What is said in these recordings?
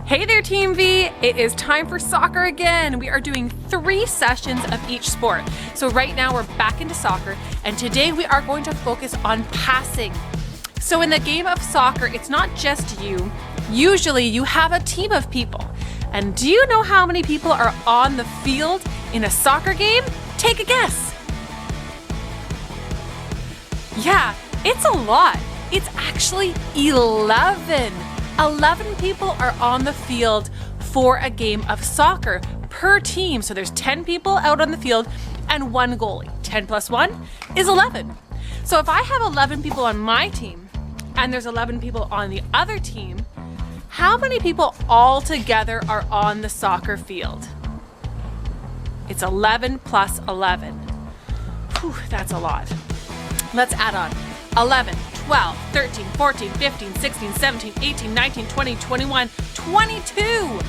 Hey there, Team V! It is time for soccer again. We are doing 3 sessions of each sport. So right now we're back into soccer, and today we are going to focus on passing. So in the game of soccer, it's not just you. Usually you have a team of people. And do you know how many people are on the field in a soccer game? Take a guess. Yeah, it's a lot. It's actually 11. 11 people are on the field for a game of soccer per team. So there's 10 people out on the field and 1 goalie. 10 plus 1 is 11. So if I have 11 people on my team and there's 11 people on the other team, how many people all together are on the soccer field? It's 11 plus 11. Whew, that's a lot. Let's add on. 11, 12, 13, 14, 15, 16, 17, 18, 19, 20, 21, 22.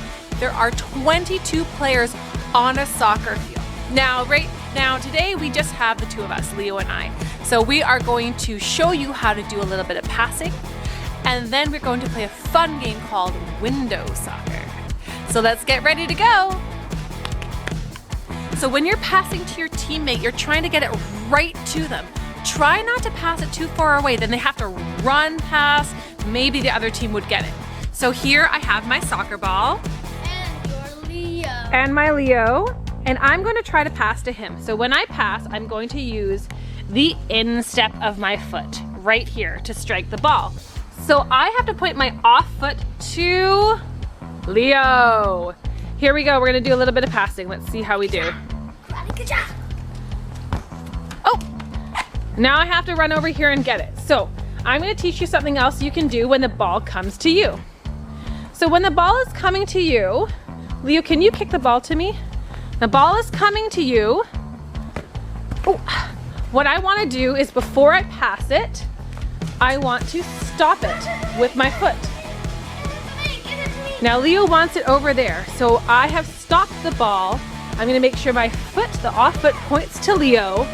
There are 22 players on a soccer field. Now, right now, today we just have the 2 of us, Leo and I. So we are going to show you how to do a little bit of passing, and then we're going to play a fun game called window soccer. So let's get ready to go. So when you're passing to your teammate, you're trying to get it right to them. Try not to pass it too far away, then they have to run past. Maybe the other team would get it. So here I have my soccer ball. And your Leo. And my Leo. And I'm going to try to pass to him. So when I pass, I'm going to use the instep of my foot right here to strike the ball. So I have to point my off foot to Leo. Here we go. We're going to do a little bit of passing. Let's see how we do. Good job. Oh! Now I have to run over here and get it. So I'm going to teach you something else you can do when the ball comes to you. So when the ball is coming to you, Leo, can you kick the ball to me? The ball is coming to you. Oh, what I want to do is before I pass it, I want to stop it with my foot. Now Leo wants it over there. So I have stopped the ball. I'm going to make sure my foot, the off foot, points to Leo.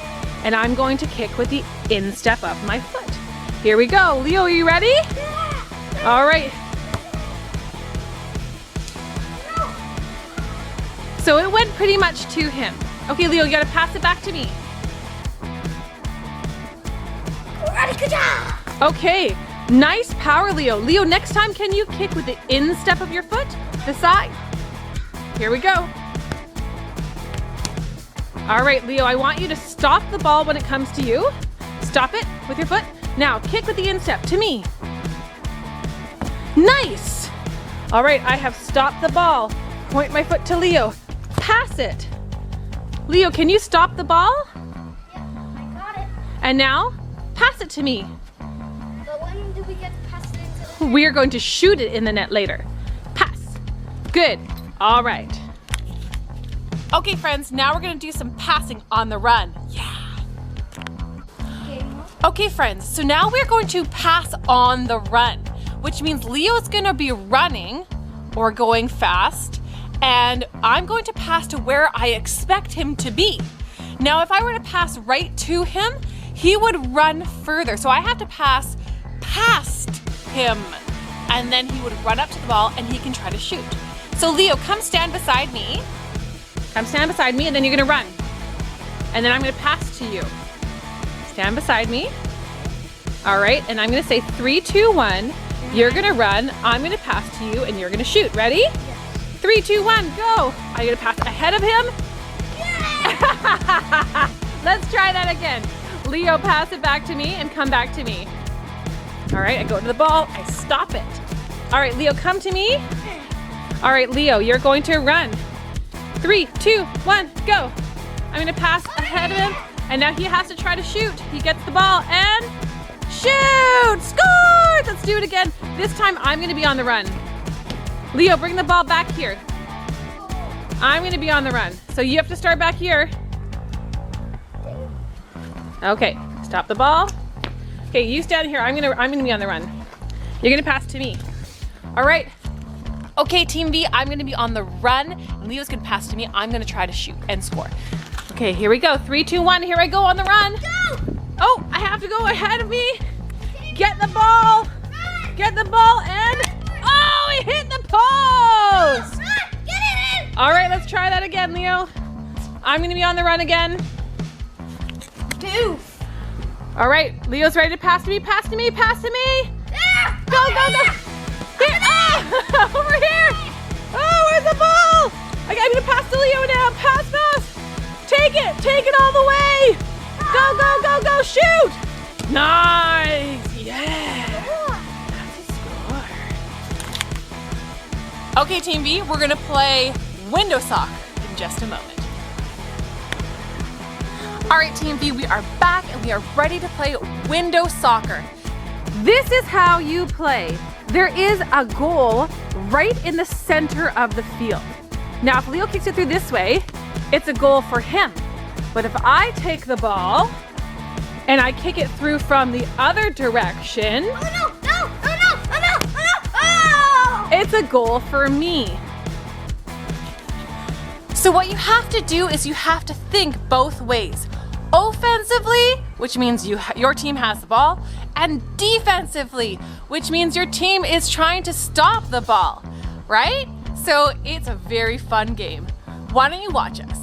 And I'm going to kick with the instep of my foot. Here we go. Leo, are you ready? Yeah. All right. No. So it went pretty much to him. Okay, Leo, you gotta pass it back to me. Ready, good job. Okay, nice power, Leo. Leo, next time can you kick with the instep of your foot? The side. Here we go. All right, Leo, I want you to stop the ball when it comes to you. Stop it with your foot. Now, kick with the instep to me. Nice. All right, I have stopped the ball. Point my foot to Leo. Pass it. Leo, can you stop the ball? Yeah, I got it. And now, pass it to me. But when do we get to pass it into the net? We are going to shoot it in the net later. Pass. Good. All right. Okay, friends, now we're going to do some passing on the run. Yeah. Okay, friends, so now we're going to pass on the run, which means Leo's going to be running or going fast, and I'm going to pass to where I expect him to be. Now, if I were to pass right to him, he would run further. So I have to pass past him, and then he would run up to the ball and he can try to shoot. So Leo, come stand beside me. Come stand beside me, and then you're gonna run. And then I'm gonna pass to you. Stand beside me. All right, and I'm gonna say 3, 2, 1. You're gonna run, I'm gonna pass to you, and you're gonna shoot. Ready? Yes. 3, 2, 1, go. I'm gonna pass ahead of him. Yeah. Let's try that again. Leo, pass it back to me and come back to me. All right, I go to the ball, I stop it. All right, Leo, come to me. All right, Leo, you're going to run. 3, 2, 1, go. I'm gonna pass ahead of him, and now he has to try to shoot. He gets the ball and shoot! Score! Let's do it again. This time I'm gonna be on the run. Leo, bring the ball back here. I'm gonna be on the run. So you have to start back here. Okay, stop the ball. Okay, you stand here. I'm gonna be on the run. You're gonna pass to me. All right. Okay, Team V, I'm gonna be on the run, and Leo's gonna pass to me. I'm gonna try to shoot and score. Okay, here we go. 3, 2, 1, here I go on the run. Go! Oh, I have to go ahead of me. Get the ball. Get the ball and, oh, it hit the pole. All right, let's try that again, Leo. I'm gonna be on the run again. Doof. All right, Leo's ready to pass to me, pass to me, pass to me. Go, go, go. Here, ah, over here. Oh, where's the ball? I'm gonna pass to Leo now, pass, pass. Take it all the way. Go, go, go, go, shoot. Nice, yeah. That's a score. Okay, Team V, we're gonna play window soccer in just a moment. All right, Team V, we are back and we are ready to play window soccer. This is how you play. There is a goal right in the center of the field. Now, if Leo kicks it through this way, it's a goal for him. But if I take the ball and I kick it through from the other direction, it's a goal for me. So what you have to do is you have to think both ways. Offensively, which means your team has the ball, and defensively, which means your team is trying to stop the ball, right? So it's a very fun game. Why don't you watch us?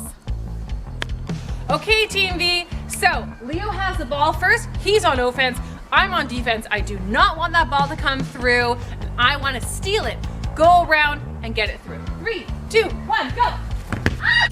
Okay, Team V, so Leo has the ball first. He's on offense, I'm on defense. I do not want that ball to come through, and I want to steal it, go around, and get it through. 3, 2, 1, go! Ah!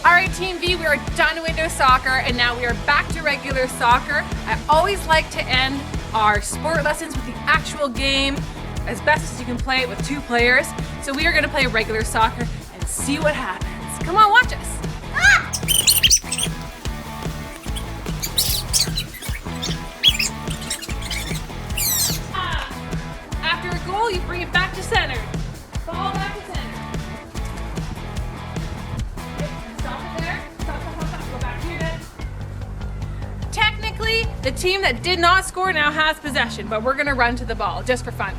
All right, Team V, we are done window soccer and now we are back to regular soccer. I always like to end our sport lessons with the actual game as best as you can play it with 2 players. So we are gonna play regular soccer and see what happens. Come on, watch us. Ah! After a goal, you bring it back to center. Ball back to center. Technically, the team that did not score now has possession, but we're gonna run to the ball just for fun.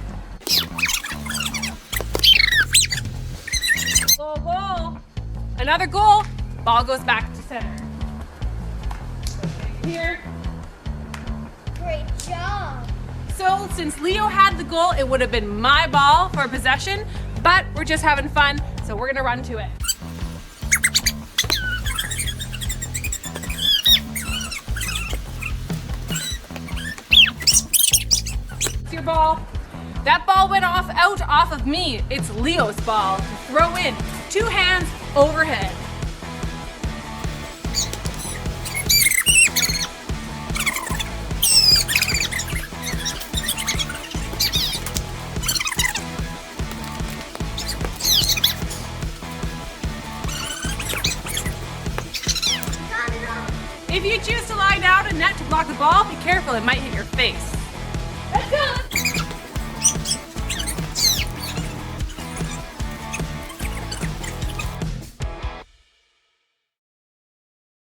Goal, goal. Another goal, ball goes back to center. Okay, here. Great job. So since Leo had the goal, it would have been my ball for possession, but we're just having fun, so we're gonna run to it. Your ball. That ball went off of me. It's Leo's ball. Throw in. 2 hands overhead. If you choose to lie down and net to block the ball, be careful, it might hit your face. Let's go!